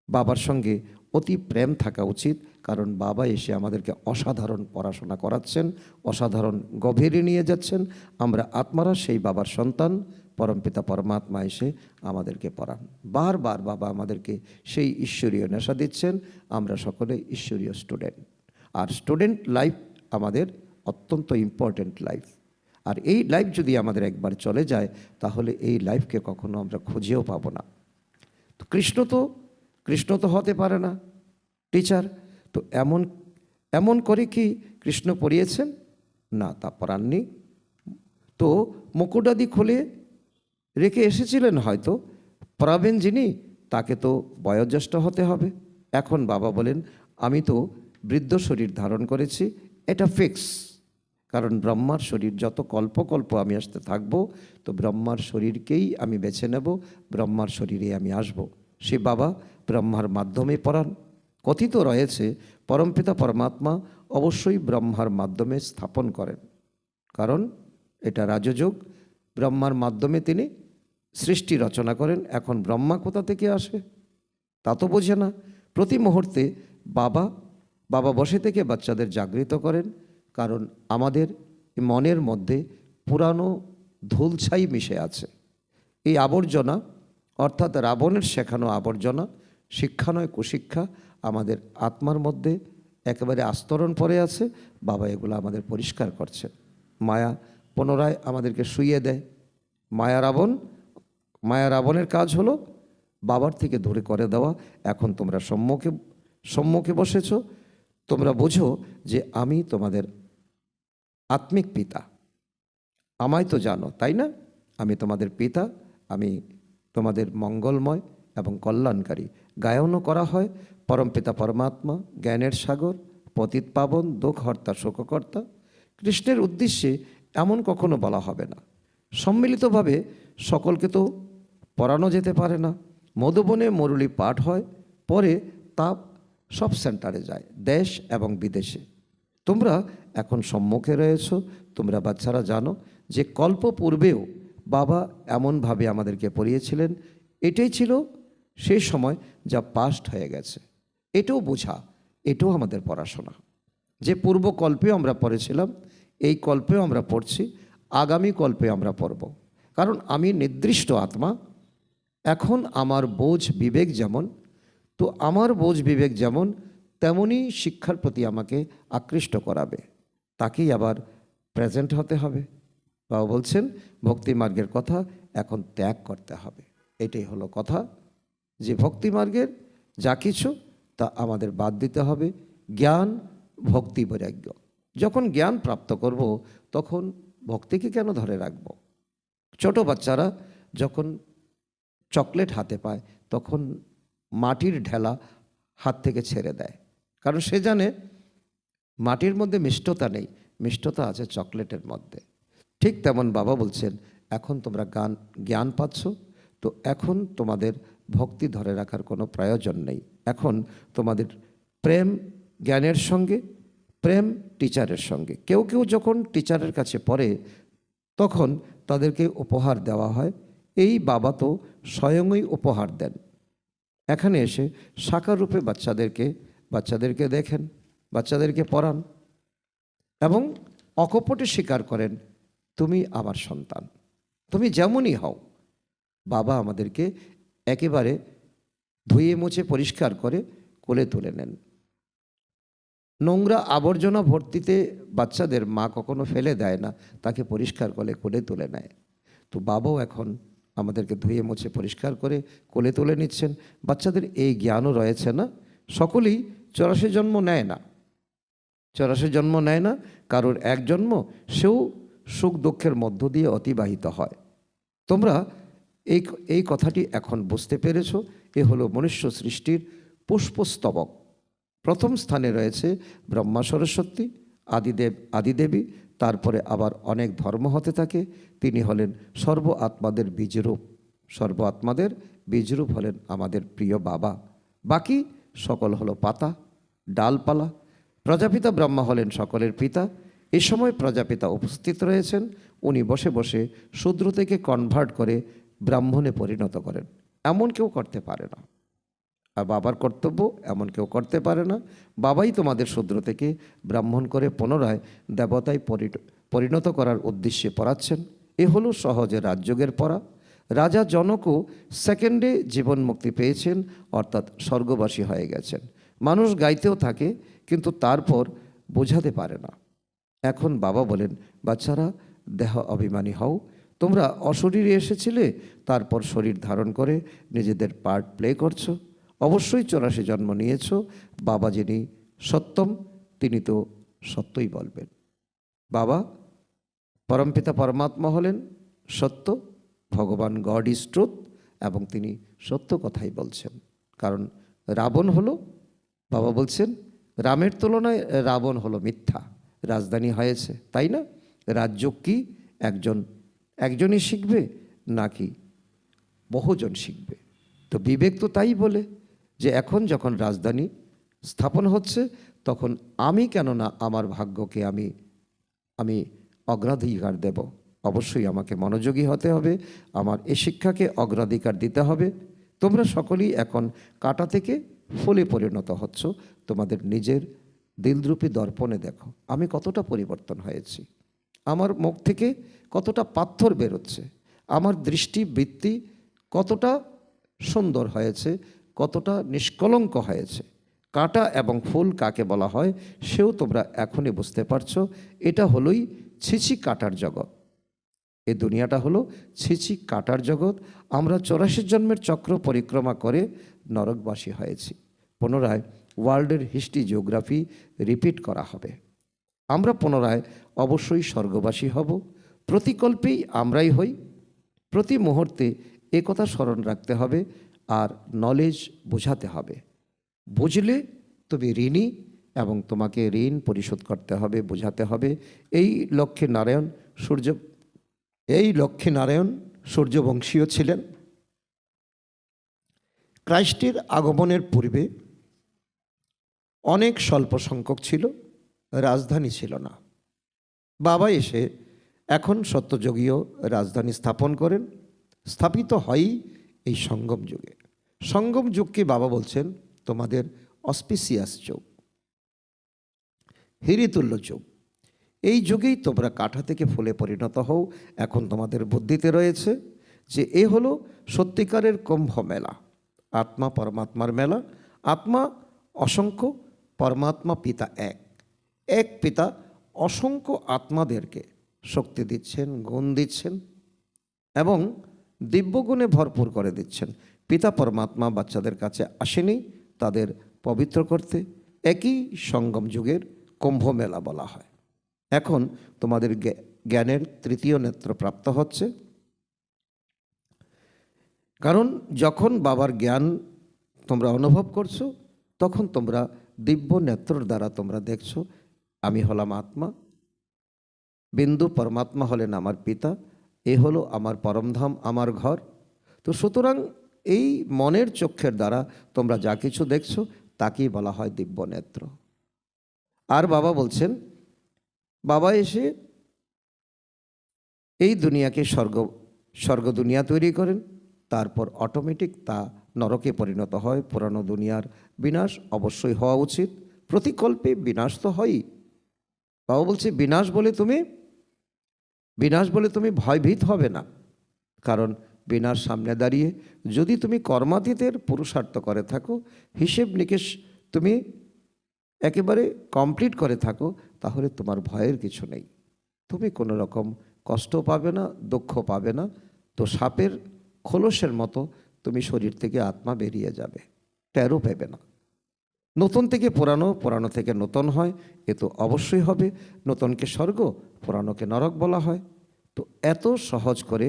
বাবার সঙ্গে অতি প্রেম থাকা উচিত, কারণ বাবা এসে আমাদেরকে অসাধারণ পড়াশোনা করাচ্ছেন, অসাধারণ গভীরে নিয়ে যাচ্ছেন। আমরা আত্মারা সেই বাবার সন্তান, পরমপিতা পরমাত্মা এসে আমাদেরকে পড়ান। বারবার বাবা আমাদেরকে সেই ঈশ্বরীয় নেশা দিচ্ছেন। আমরা সকলে ঈশ্বরীয় স্টুডেন্ট, আর স্টুডেন্ট লাইফ আমাদের অত্যন্ত ইম্পর্ট্যান্ট লাইফ। আর এই লাইফ যদি আমাদের একবার চলে যায়, তাহলে এই লাইফকে কখনো আমরা খুঁজেও পাবো না। তো কৃষ্ণ তো হতে পারে না টিচার। তো এমন করে কি কৃষ্ণ পড়িয়েছেন? না, তা পড়াননি। তো মুকুটাদি খুলে রেখে এসেছিলেন হয়তো, পড়াবেন যিনি তাকে তো বয়োজ্যেষ্ঠ হতে হবে। এখন বাবা বলেন, আমি তো বৃদ্ধ শরীর ধারণ করেছি, এটা ফিক্স। কারণ ব্রহ্মার শরীর যত কল্প আমি আসতে থাকবো, তো ব্রহ্মার শরীরকেই আমি বেছে নেব, ব্রহ্মার শরীরে আমি আসব। সে বাবা ব্রহ্মার মাধ্যমে পড়ান, কথিত রয়েছে পরমপিতা পরমাত্মা অবশ্যই ব্রহ্মার মাধ্যমে স্থাপন করেন, কারণ এটা রাজযোগ। ব্রহ্মার মাধ্যমে তিনি সৃষ্টি রচনা করেন। এখন ব্রহ্মা কোথা থেকে আসে তা তো বোঝে না। প্রতি মুহূর্তে বাবা বাবা বসে থেকে বাচ্চাদের জাগৃত করেন, কারণ আমাদের মনের মধ্যে পুরানো ধুলছাই মিশে আছে। এই আবর্জনা, অর্থাৎ রাবণের শেখানো আবর্জনা, শিক্ষা নয় কুশিক্ষা, আমাদের আত্মার মধ্যে একেবারে আস্তরণ পড়ে আছে। বাবা এগুলো আমাদের পরিষ্কার করছেন। মায়া পুনরায় আমাদেরকে শুইয়ে দেয়। মায়া রাবণের কাজ হলো বাবার থেকে দূরে করে দেওয়া। এখন তোমরা সম্মুখে বসেছ, তোমরা বোঝো যে আমি তোমাদের আত্মিক পিতা, আমায় তো জানো তাই না? আমি তোমাদের পিতা, আমি তোমাদের মঙ্গলময় এবং কল্যাণকারী। গায়নও করা হয় পরমপিতা পরমাত্মা জ্ঞানের সাগর, পতিত পাবন, দুঃখহর্তা শোককর্তা। কৃষ্ণের উদ্দেশ্যে এমন কখনো বলা হবে না। সম্মিলিতভাবে সকলকে তো পড়ানো যেতে পারে না। মধুবনে মুরলী পাঠ হয়, পরে তা সব সেন্টারে যায়, দেশ এবং বিদেশে। তোমরা এখন সম্মুখে রয়েছ, তোমরা বাচ্চারা জানো যে কল্প পূর্বেও বাবা এমনভাবে আমাদেরকে পড়িয়েছিলেন। এটাই ছিল সেই সময় যা পাস্ট হয়ে গেছে। এটাও বোঝা, এটাও আমাদের পড়াশোনা। যে পূর্ব কল্পেও আমরা পড়েছিলাম, এই কল্পেও আমরা পড়ছি, আগামী কল্পে আমরা পড়ব। কারণ আমি নির্দিষ্ট আত্মা। এখন আমার বোঝ বিবেক যেমন, তো আমার বোঝ বিবেক যেমন, তেমনই শিক্ষার প্রতি আমাকে আকৃষ্ট করাবে। তাকেই আবার প্রেজেন্ট হতে হবে। বাবা বলছেন ভক্তিমার্গের কথা এখন ত্যাগ করতে হবে। এটাই হলো কথা, যে ভক্তিমার্গের যা কিছু তা আমাদের বাদ দিতে হবে। জ্ঞান, ভক্তি, বৈরাগ্য। যখন জ্ঞান প্রাপ্ত করব তখন ভক্তিকে কেন ধরে রাখব? ছোট বাচ্চারা যখন চকলেট হাতে পায় তখন মাটির ঢেলা হাত থেকে ছেড়ে দেয়, কারণ সে জানে মাটির মধ্যে মিষ্টতা নেই, মিষ্টতা আছে চকলেটের মধ্যে। ঠিক তেমন বাবা বলছেন এখন তোমরা জ্ঞান পাচ্ছ, তো এখন তোমাদের ভক্তি ধরে রাখার কোনো প্রয়োজন নেই। এখন তোমাদের প্রেম জ্ঞানের সঙ্গে, প্রেম টিচারের সঙ্গে। কেউ কেউ যখন টিচারের কাছে পড়ে তখন তাদেরকে উপহার দেওয়া হয়। এই বাবা তো স্বয়ংই উপহার দেন। এখানে এসে সাকার রূপে বাচ্চাদেরকে দেখেন, বাচ্চাদেরকে পড়ান এবং অকপটে স্বীকার করেন তুমি আমার সন্তান, তুমি যেমনই হও। বাবা আমাদেরকে একেবারে ধুয়ে মুছে পরিষ্কার করে কোলে তুলে নেন। নোংরা আবর্জনা ভর্তিতে বাচ্চাদের মা কখনো ফেলে দেয় না, তাকে পরিষ্কার করে কোলে তুলে নেয়। তো বাবাও এখন আমাদেরকে ধুয়ে মুছে পরিষ্কার করে কোলে তুলে নিচ্ছেন। বাচ্চাদের এই জ্ঞানও রয়েছে না, সকলেই 84 জন্ম নেয় না। 84 জন্ম নেয় না, কারোর এক জন্ম, সেও সুখ দুঃখের মধ্য দিয়ে অতিবাহিত হয়। তোমরা এই কথাটি এখন বুঝতে পেরেছ। এ হলো মনুষ্য সৃষ্টির পুষ্পস্তবক। প্রথম স্থানে রয়েছে ব্রহ্মা সরস্বতী, আদিদেবী, তারপরে আবার অনেক ধর্ম হতে থাকে। তিনি হলেন সর্ব আত্মাদের বীজরূপ। সর্ব আত্মাদের বীজরূপ হলেন আমাদের প্রিয় বাবা। বাকি সকল হলো পাতা, ডালপালা। প্রজাপিতা ব্রহ্মা হলেন সকলের পিতা। এ সময় প্রজাপিতা উপস্থিত রয়েছেন। উনি বসে বসে শূদ্র থেকে কনভার্ট করে ব্রাহ্মণে পরিণত করেন। এমন কেউ করতে পারে না। আর বাবার কর্তব্য এমন কেউ করতে পারে না। বাবাই তোমাদের শূদ্র থেকে ব্রাহ্মণ করে পুনরায় দেবতায় পরিণত করার উদ্দেশ্যে পড়াচ্ছেন। এ হলো সহজে রাজযোগের পড়া। রাজা জনকও সেকেন্ডে জীবন মুক্তি পেয়েছেন, অর্থাৎ স্বর্গবাসী হয়ে গেছেন। মানুষ গাইতেও থাকে কিন্তু তারপর বোঝাতে পারে না। এখন বাবা বলেন বাচ্চারা দেহ অভিমানী হও। তোমরা অশরীরে এসেছিলে, তারপর শরীর ধারণ করে নিজেদের পার্ট প্লে করছো। অবশ্যই 84 জন্ম নিয়েছ। বাবা যিনি সত্যম, তিনি তো সত্যই বলবেন। বাবা পরমপিতা পরমাত্মা হলেন সত্য, ভগবান গড ইজ ট্রুথ, এবং তিনি সত্য কথাই বলছেন। কারণ রাবণ হলো, বাবা বলছেন রামের তুলনায় রাবণ হলো মিথ্যা। রাজধানী হয়েছে, তাই না? রাজ্য কি একজনই শিখবে নাকি বহুজন শিখবে? তো বিবেক তো তাই বলে যে এখন যখন রাজধানী স্থাপন হচ্ছে, তখন আমি কেন না আমার ভাগ্যকে আমি আমি অগ্রাধিকার দেব? অবশ্যই আমাকে মনোযোগী হতে হবে, আমার এ শিক্ষাকে অগ্রাধিকার দিতে হবে। তোমরা সকলেই এখন কাঁটা থেকে ফুলে পরিণত হচ্ছ। তোমাদের নিজের দিলরূপী দর্পণে দেখো আমি কতটা পরিবর্তন হয়েছি, আমার মুখ থেকে কতটা পাথর বেরোচ্ছে, আমার দৃষ্টিবৃত্তি কতটা সুন্দর হয়েছে, কতটা নিষ্কলঙ্ক হয়েছে। কাঁটা এবং ফুল কাকে বলা হয় সেও তোমরা এখনই বুঝতে পারছো। এটা হলোই ছিছি কাটার জগৎ। এই দুনিয়াটা হলো ছিছি কাটার জগৎ। আমরা 84 জন্মের চক্র পরিক্রমা করে নরকবাসী হয়েছি। পুনরায় ওয়ার্ল্ডের হিস্ট্রি জিওগ্রাফি রিপিট করা হবে। আমরা পুনরায় অবশ্যই স্বর্গবাসী হব। প্রতিকল্পেই আমরাই হই। প্রতি মুহূর্তে এ কথা স্মরণ রাখতে হবে আর নলেজ বোঝাতে হবে। বুঝলে তুমি ঋণী এবং তোমাকে ঋণ পরিশোধ করতে হবে, বোঝাতে হবে। এই লক্ষ্মীনারায়ণ সূর্যবংশীয় ছিলেন। ক্রাইস্টের আগমনের পূর্বে অনেক স্বল্প সংখ্যক ছিল, রাজধানী ছিল না। বাবা এসে এখন সত্যযুগীয় রাজধানী স্থাপন করেন। স্থাপিত হয়ই এই সঙ্গম যুগে। সঙ্গম যুগকে বাবা বলছেন তোমাদের অসপিসিয়াস যুগ, হিরিতুল্য যুগ। এই যুগেই তোমরা কাঁটা থেকে ফুলে পরিণত হও। এখন তোমাদের বুদ্ধিতে রয়েছে যে এ হলো সত্যিকারের কুম্ভ মেলা, আত্মা পরমাত্মার মেলা। আত্মা অসংখ্য, পরমাত্মা পিতা এক। এক পিতা অসংখ্য আত্মাদেরকে শক্তি দিচ্ছেন, গুণ দিচ্ছেন এবং দিব্যগুণে ভরপুর করে দিচ্ছেন। পিতা পরমাত্মা বাচ্চাদের কাছে আসেনি তাদের পবিত্র করতে। একই সঙ্গম যুগের কুম্ভ মেলা বলা হয়। এখন তোমাদের জ্ঞানের তৃতীয় নেত্র প্রাপ্ত হচ্ছে। কারণ যখন বাবার জ্ঞান তোমরা অনুভব করছো, তখন তোমরা দিব্য নেত্রর দ্বারা তোমরা দেখছো আমি হলাম আত্মা, বিন্দু পরমাত্মা হলেন আমার পিতা, এ হলো আমার পরমধাম, আমার ঘর। তো সুতরাং এই মনের চক্ষের দ্বারা তোমরা যা কিছু দেখছো তাকেই বলা হয় দিব্য নেত্র। আর বাবা বলছেন, বাবা এসে এই দুনিয়াকে স্বর্গ দুনিয়া তৈরি করেন, তারপর অটোমেটিক তা নরকে পরিণত হয়। পুরানো দুনিয়ার বিনাশ অবশ্যই হওয়া উচিত। প্রতিকল্পে বিনাশ তো হয়ই। বাবা বলছে বিনাশ বলে তুমি ভয়ভীত হবে না। কারণ বিনাশ সামনে দাঁড়িয়ে যদি তুমি কর্মাতীতের পুরুষার্থ করে থাকো, হিসেব নিকেশ তুমি একেবারে কমপ্লিট করে থাকো, তাহলে তোমার ভয়ের কিছু নেই। তুমি কোনো রকম কষ্ট পাবে না, দুঃখ পাবে না। তো সাপের খোলসের মতো তুমি শরীর থেকে আত্মা বেরিয়ে যাবে, টেরও পেবে না। নতুন থেকে পুরানো, পুরানো থেকে নতুন হয়, এ তো অবশ্যই হবে। নতুনকে স্বর্গ, পুরানোকে নরক বলা হয়। তো এত সহজ করে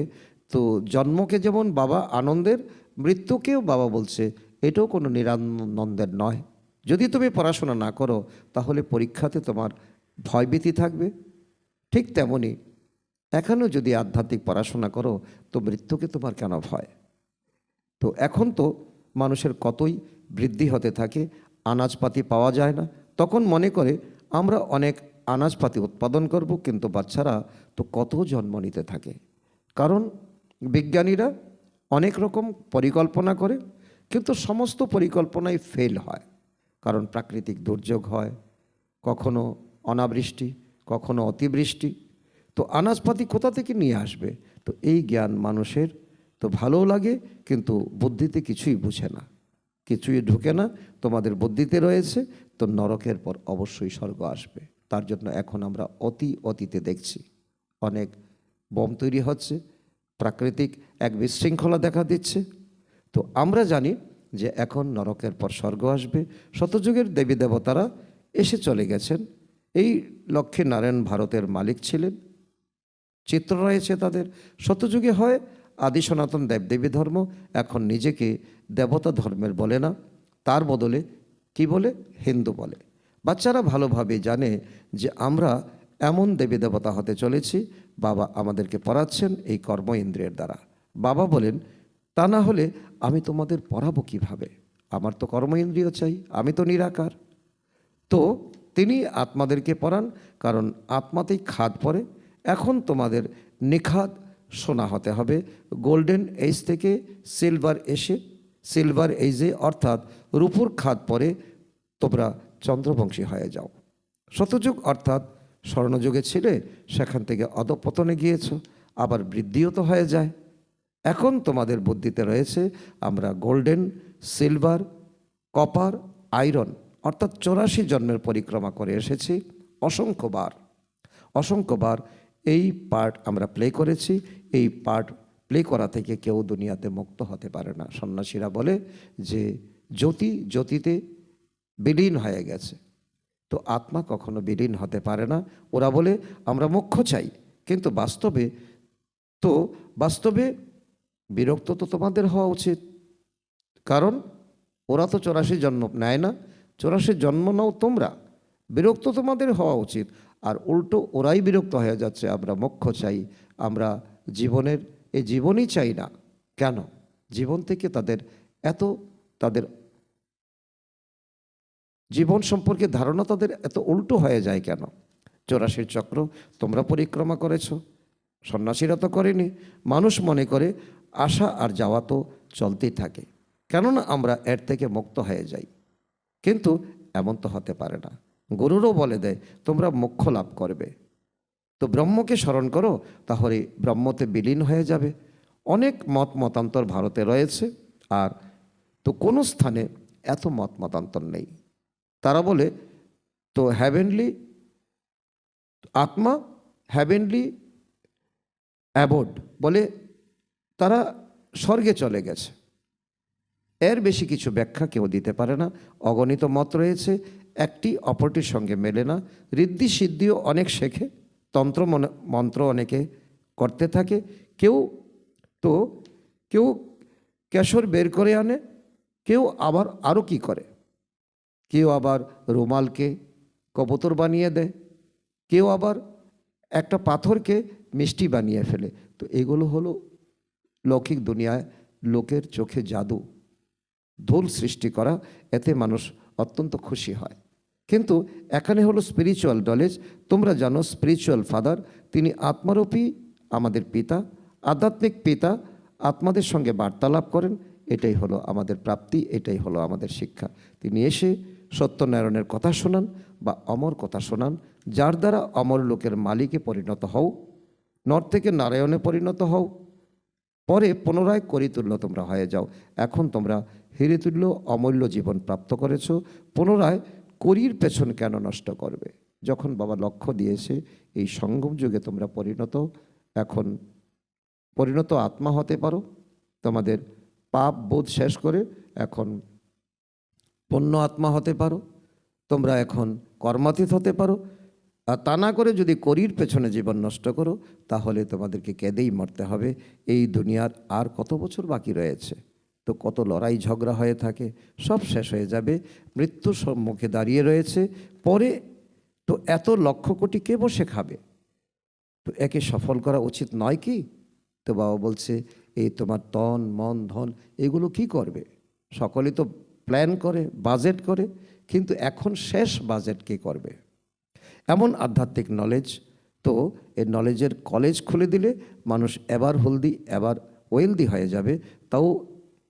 তো জন্মকে যেমন বাবা আনন্দের, মৃত্যুকেও বাবা বলছে এটাও কোনো নিরানন্দের নয়। যদি তুমি পড়াশোনা না করো তাহলে পরীক্ষাতে তোমার ভয়ভীতি থাকবে। ঠিক তেমনি এখনও যদি আধ্যাত্মিক পড়াশোনা করো তো মৃত্যুকে তোমার কেন ভয়? তো এখন তো মানুষের কতই বৃদ্ধি হতে থাকে, আনাজপাতি পাওয়া যায় না, তখন মনে করে আমরা অনেক আনাজপাতি উৎপাদন করব, কিন্তু বাচ্চারা তো কত জন্ম নিতে থাকে। কারণ বিজ্ঞানীরা অনেক রকম পরিকল্পনা করে, কিন্তু সমস্ত পরিকল্পনাই ফেল হয়। কারণ প্রাকৃতিক দুর্যোগ হয়, কখনো অনাবৃষ্টি, কখনো অতিবৃষ্টি। তো আনাজপাতি কোথা থেকে নিয়ে আসবে? তো এই জ্ঞান মানুষের তো ভালোও লাগে, কিন্তু বুদ্ধিতে কিছুই বুঝে না, কিছুই ঢুকে না। তোমাদের বুদ্ধিতে রয়েছে তো নরকের পর অবশ্যই স্বর্গ আসবে। তার জন্য এখন আমরা অতীতে দেখছি অনেক বোম তৈরি হচ্ছে, প্রাকৃতিক এক বিশৃঙ্খলা দেখা দিচ্ছে। তো আমরা জানি যে এখন নরকের পর স্বর্গ আসবে। শতযুগের দেবী দেবতারা এসে চলে গেছেন। এই লক্ষ্মীনারায়ণ ভারতের মালিক ছিলেন, চিত্র রয়েছে তাদের। শতযুগে হয় আদি সনাতন দেবদেবী ধর্ম, এখন নিজেকে দেবতা ধর্মের বলে না, তার বদলে কি বলে? হিন্দু বলে। বাচ্চারা ভালোভাবে জানে যে আমরা এমন দেবী দেবতা হতে চলেছি। বাবা আমাদেরকে পড়াচ্ছেন এই কর্ম ইন্দ্রিয়ের দ্বারা। বাবা বলেন তা না হলে আমি তোমাদের পড়াবো কিভাবে? আমার তো কর্ম ইন্দ্রিয় চাই, আমি তো নিরাকার। তো তিনি আত্মাদেরকে পড়ান, কারণ আত্মাতেই খাদ পড়ে। এখন তোমাদের নিখাদ সোনা হতে হবে, গোল্ডেন এজ থেকে সিলভার এজে অর্থাৎ রূপুর খাদ পরে তোমরা চন্দ্রবংশী হয়ে যাও। শতযুগ অর্থাৎ স্বর্ণযুগে ছিলে, সেখান থেকে অধঃপতনে গিয়েছ, আবার বৃদ্ধিও তো হয়ে যায়। এখন তোমাদের বুদ্ধিতে রয়েছে আমরা গোল্ডেন, সিলভার, কপার, আয়রন অর্থাৎ 84 জন্মের পরিক্রমা করে এসেছি অসংখ্যবার এই পার্ট আমরা প্লে করেছি। এই পার্ট প্লে করা থেকে কেউ দুনিয়াতে মুক্ত হতে পারে না। সন্ন্যাসীরা বলে যে জ্যোতিতে বিলীন হয়ে গেছে, তো আত্মা কখনো বিলীন হতে পারে না। ওরা বলে আমরা মোক্ষ চাই, কিন্তু বাস্তবে বিরক্ত তো তোমাদের হওয়া উচিত, কারণ ওরা তো 84 জন্ম নেয় না, 84 জন্ম নাও তোমরা, বিরক্ত তোমাদের হওয়া উচিত। আর উল্টো ওরাই বিরক্ত হয়ে যাচ্ছে, আমরা মোক্ষ চাই, আমরা এই জীবনই চাই না। কেন? জীবন থেকে তাদের জীবন সম্পর্কে ধারণা তাদের এত উল্টো হয়ে যায় কেন? 84 চক্র তোমরা পরিক্রমা করেছ, সন্ন্যাসীরা তো করেনি। মানুষ মনে করে আসা আর যাওয়া তো চলতেই থাকে, কেননা আমরা এর থেকে মুক্ত হয়ে যাই। কিন্তু এমন তো হতে পারে না। গুরুরও বলে দেয় তোমরা মোক্ষ লাভ করবে, তো ব্রহ্মকে স্মরণ করো, তাহলে ব্রহ্মতে বিলীন হয়ে যাবে। অনেক মতান্তর ভারতে রয়েছে, আর তো কোনো স্থানে এত মতান্তর নেই। তারা বলে তো হ্যাভেনলি আত্মা, হ্যাভেনলি অ্যাবোর্ড, বলে তারা স্বর্গে চলে গেছে। এর বেশি কিছু ব্যাখ্যা কেউ দিতে পারে না। অগণিত মত রয়েছে, একটি অপরটির সঙ্গে মেলে না। ঋদ্ধি সিদ্ধিও অনেক শেখে, তন্ত্র মন্ত্র অনেকে করতে থাকে। কেউ কেশর বের করে আনে, কেউ আবার আরও কি করে, কেউ আবার রুমালকে কবুতর বানিয়ে দেয়, কেউ আবার একটা পাথরকে মিষ্টি বানিয়ে ফেলে। তো এগুলো হলো লৌকিক দুনিয়ায় লোকের চোখে জাদু, ধুল সৃষ্টি করা, এতে মানুষ অত্যন্ত খুশি হয়। কিন্তু এখানে হলো স্পিরিচুয়াল নলেজ। তোমরা জানো স্পিরিচুয়াল ফাদার, তিনি আত্মারূপী আমাদের পিতা, আধ্যাত্মিক পিতা, আত্মাদের সঙ্গে বার্তালাপ করেন। এটাই হলো আমাদের প্রাপ্তি, এটাই হলো আমাদের শিক্ষা। তিনি এসে সত্যনারায়ণের কথা শোনান বা অমর কথা শোনান, যার দ্বারা অমর লোকের মালিকে পরিণত হও, নর থেকে নারায়ণে পরিণত হও, পরে পুনরায় করিতুল্য তোমরা হয়ে যাও। এখন তোমরা হিরিতুল্য অমূল্য জীবন প্রাপ্ত করেছ, পুনরায় করির পেছন কেন নষ্ট করবে? যখন বাবা লক্ষ্য দিয়েছে এই সঙ্গম যুগে তোমরা পরিণত আত্মা হতে পারো, তোমাদের পাপ বোধ শেষ করে এখন পূর্ণ আত্মা হতে পারো, তোমরা এখন কর্মাতীত হতে পারো। আর তা না করে যদি করির পেছনে জীবন নষ্ট করো, তাহলে তোমাদেরকে কেঁদেই মরতে হবে। এই দুনিয়ার আর কত বছর বাকি রয়েছে? তো কত লড়াই ঝগড়া হয়ে থাকে, সব শেষ হয়ে যাবে, মৃত্যুর সম্মুখে দাঁড়িয়ে রয়েছে। পরে তো এত লক্ষ কোটি কে বসে খাবে? তো একে সফল করা উচিত নয় কি? তো বাবা বলছে এই তোমার তন মন ধন এগুলো কি করবে? সকলেই তো প্ল্যান করে, বাজেট করে, কিন্তু এখন শেষ বাজেট কে করবে? এমন আধ্যাত্মিক নলেজ, তো এই নলেজের কলেজ খুলে দিলে মানুষ এবার হেলদি এবার ওয়েলদি হয়ে যাবে। তাও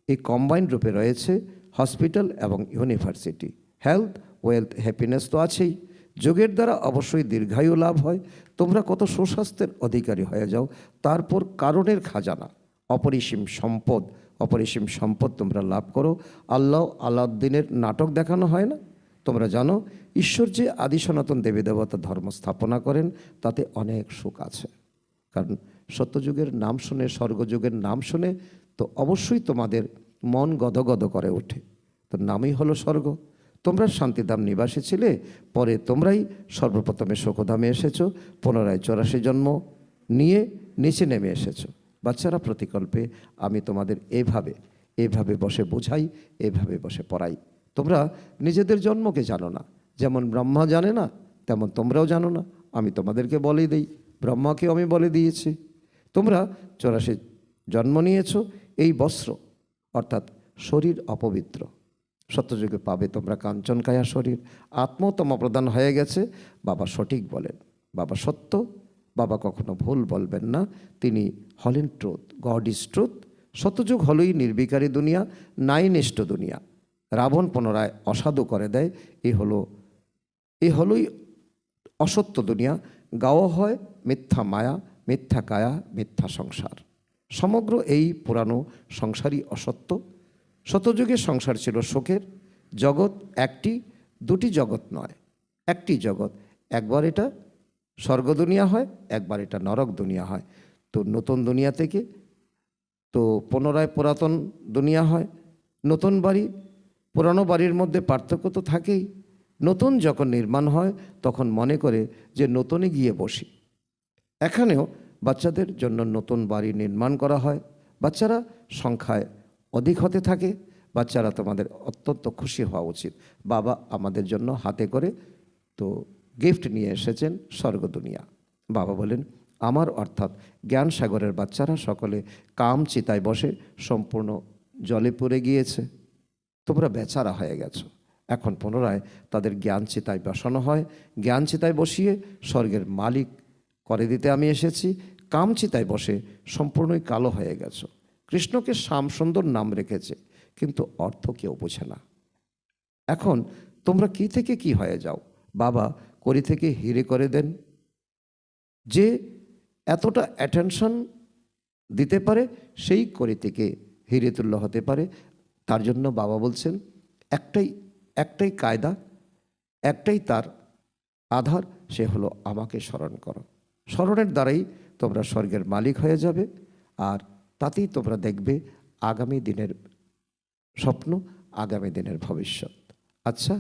এই কম্বাইন্ড রূপে রয়েছে হসপিটাল এবং ইউনিভার্সিটি। হেলথ, ওয়েলথ, হ্যাপিনেস তো আছেই। যোগের দ্বারা অবশ্যই দীর্ঘায়ু লাভ হয়, তোমরা কত সুস্বাস্থ্যের অধিকারী হয়ে যাও। তারপর কারণের খাজানা, অপরিসীম সম্পদ তোমরা লাভ করো। আলাউদ্দিনের নাটক দেখানো হয় না? তোমরা জানো ঈশ্বর যে আদি সনাতন দেবী দেবতা ধর্ম স্থাপনা করেন, তাতে অনেক সুখ আছে। কারণ সত্যযুগের নাম শুনে, স্বর্গযুগের নাম শুনে তো অবশ্যই তোমাদের মন গদগদ করে ওঠে। তো নামই হলো স্বর্গ। তোমরা শান্তিধাম নিবাসী ছিলে, পরে তোমরাই সর্বপ্রথমে সুখধামে এসেছো, পুনরায় 84 জন্ম নিয়ে নিচে নেমে এসেছো। বাচ্চারা প্রতিকল্পে আমি তোমাদের এভাবে বসে বোঝাই, এভাবে বসে পড়াই। তোমরা নিজেদের জন্মকে জানো না, যেমন ব্রহ্মা জানে না তেমন তোমরাও জানো না। আমি তোমাদেরকে বলে দিই, ব্রহ্মাকেও আমি বলে দিয়েছি। তোমরা 84 জন্ম নিয়েছো, এই বস্ত্র অর্থাৎ শরীর অপবিত্র, সত্যযুগে পাবে তোমরা কাঞ্চন কায়া শরীর। আত্মতম প্রদান হয়ে গেছে। বাবা সঠিক বলেন, বাবা সত্য, বাবা কখনো ভুল বলবেন না। তিনি হলেন ট্রুথ, গড ইজ ট্রুথ। সত্যযুগ হলই নির্বিকারী দুনিয়া, নাইনিষ্ঠ দুনিয়া। রাবণ পুনরায় অসাধু করে দেয়। এ হলোই অসত্য দুনিয়া। গাওয়া হয় মিথ্যা মায়া, মিথ্যা কায়া, মিথ্যা সংসার। সমগ্র এই পুরানো সংসারই অসত্য। সত্যযুগে সংসার ছিল শোকের জগৎ। একটি দুটি জগৎ নয়, একটি জগৎ। একবার এটা স্বর্গ দুনিয়া হয়, একবার এটা নরক দুনিয়া হয়। তো নতুন দুনিয়া থেকে তো পুনরায় পুরাতন দুনিয়া হয়। নতুন বাড়ি পুরানো বাড়ির মধ্যে পার্থক্য তো থাকেই। নতুন যখন নির্মাণ হয় তখন মনে করে যে নতুনে গিয়ে বসি। এখানেও বাচ্চাদের জন্য নতুন বাড়ি নির্মাণ করা হয়। বাচ্চারা সংখ্যায় অধিক হতে থাকে। বাচ্চারা তোমাদের অত্যন্ত খুশি হওয়া উচিত। বাবা আমাদের জন্য হাতে করে তো গিফট নিয়ে এসেছেন স্বর্গ দুনিয়া। বাবা বলেন, আমার অর্থাৎ জ্ঞান সাগরের বাচ্চারা সকলে কাম চিতায় বসে সম্পূর্ণ জলে পড়ে গিয়েছে। তোমরা বেচারা হয়ে গেছো। এখন পুনরায় তাদের জ্ঞান চিতায় বসানো হয়। জ্ঞান চিতায় বসিয়ে স্বর্গের মালিক করে দিতে আমি এসেছি। কাম চিতায় বসে সম্পূর্ণই কালো হয়ে গেছো। কৃষ্ণকে শ্যাম সুন্দর নাম রেখেছে, কিন্তু অর্থ কেউ বোঝে না। এখন তোমরা কি থেকে কি হয়ে যাও। বাবা করি থেকে হিরে করে দেন। যে এতটা অ্যাটেনশন দিতে পারে সেই করি থেকে হিরে তুল্য হতে পারে। তার জন্য বাবা বলছেন একটাই কায়দা, একটাই তার আধার, সে হলো আমাকে স্মরণ করো। স্মরণের দ্বারাই তোমরা স্বর্গের মালিক হয়ে যাবে। আর তাতেই তোমরা দেখবে আগামী দিনের স্বপ্ন, আগামী দিনের ভবিষ্যৎ। আচ্ছা,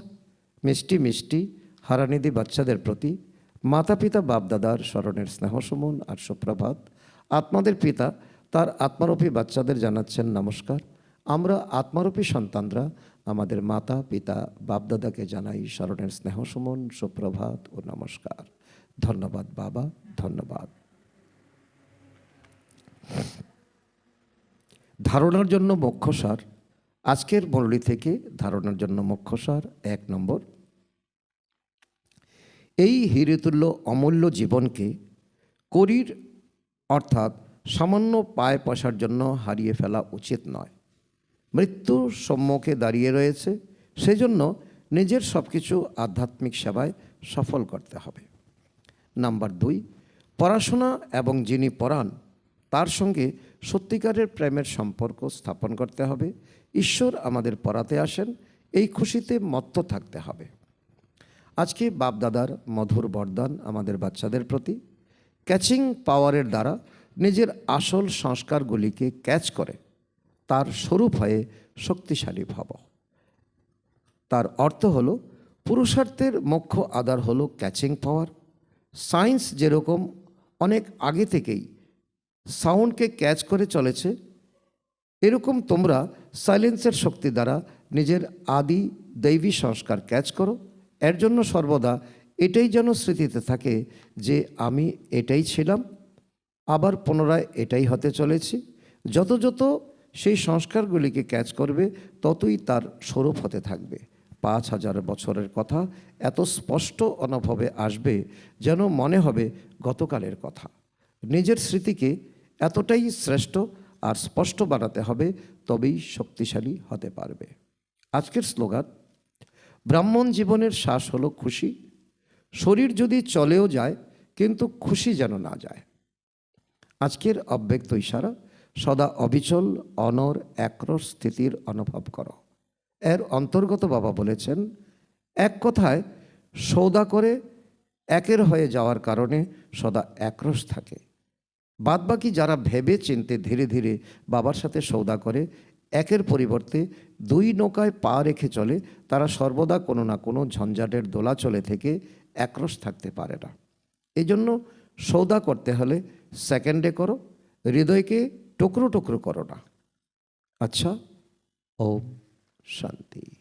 মিষ্টি মিষ্টি হারানিধি বাচ্চাদের প্রতি মাতা পিতা বাপদাদার স্মরণের স্নেহসুমন আর সুপ্রভাত। আত্মাদের পিতা তার আত্মারূপী বাচ্চাদের জানাচ্ছেন নমস্কার। আমরা আত্মারূপী সন্তানরা আমাদের মাতা পিতা বাপদাদাকে জানাই স্মরণের স্নেহসুমন, সুপ্রভাত ও নমস্কার। ধন্যবাদ বাবা, ধন্যবাদ। ধারণার জন্য মোক্ষসার। আজকের মুরলি থেকে ধারণার জন্য মোক্ষসার 1 নম্বর, এই হিরেতুল্য অমূল্য জীবনকে করির অর্থাৎ সামান্য পায় পয়সার জন্য হারিয়ে ফেলা উচিত নয়। মৃত্যুর সম্মুখে দাঁড়িয়ে রয়েছে, সেজন্য নিজের সব কিছু আধ্যাত্মিক সেবায় সফল করতে হবে। নাম্বার 2, পড়াশোনা এবং যিনি পড়ান তার সঙ্গে সত্যিকারের প্রেমের সম্পর্ক স্থাপন করতে হবে। ঈশ্বর আমাদের পড়াতে আসেন, এই খুশিতে মত্ত থাকতে হবে। আজকে বাপদাদার মধুর বরদান আমাদের বাচ্চাদের প্রতি। ক্যাচিং পাওয়ারের দ্বারা নিজের আসল সংস্কারগুলিকে ক্যাচ করে তার স্বরূপ হয়ে শক্তিশালী ভাব। তার অর্থ হলো পুরুষার্থের মুখ্য আধার হলো ক্যাচিং পাওয়ার। সায়েন্স যেরকম অনেক আগে থেকেই সাউন্ডকে ক্যাচ করে চলেছে, এরকম তোমরা সাইলেন্সের শক্তি দ্বারা নিজের আদি দৈবী সংস্কার ক্যাচ করো। এর জন্য সর্বদা এটাই যেন স্মৃতিতে থাকে যে আমি এটাই ছিলাম, আবার পুনরায় এটাই হতে চলেছি। যত যত সেই সংস্কারগুলিকে ক্যাচ করবে ততই তার স্বরূপ হতে থাকবে। 5000 বছরের কথা এত স্পষ্ট অনুভবে আসবে যেন মনে হবে গতকালের কথা। নিজের স্মৃতিকে এতটাই শ্রেষ্ঠ আর স্পষ্ট বানাতে হবে, তবেই শক্তিশালী হতে পারবে। আজকের স্লোগান, ব্রাহ্মণ জীবনের শ্বাস হলো খুশি। শরীর যদি চলেও যায় কিন্তু খুশি যেন না যায়। আজকের অব্যক্ত ইশারা, সদা অবিচল অনর একরস স্থিতির অনুভব করো। এর অন্তর্গত বাবা বলেছেন, এক কথায় সৌদা করে একের হয়ে যাওয়ার কারণে সদা একরস থাকে। বাদবাকি যারা ভেবে চিনতে ধীরে ধীরে বাবার সাথে সৌদা করে একের পরিবর্তে 2 নৌকায় পা রেখে চলে, তারা সর্বদা কোনো না কোনো ঝঞ্ঝাটের দোলাচলে থেকে একরস থাকতে পারে না। এই জন্য সৌদা করতে হলে সেকেন্ডে করো, হৃদয়কে টুকরো টুকরো করো না। আচ্ছা, ওম শান্তি।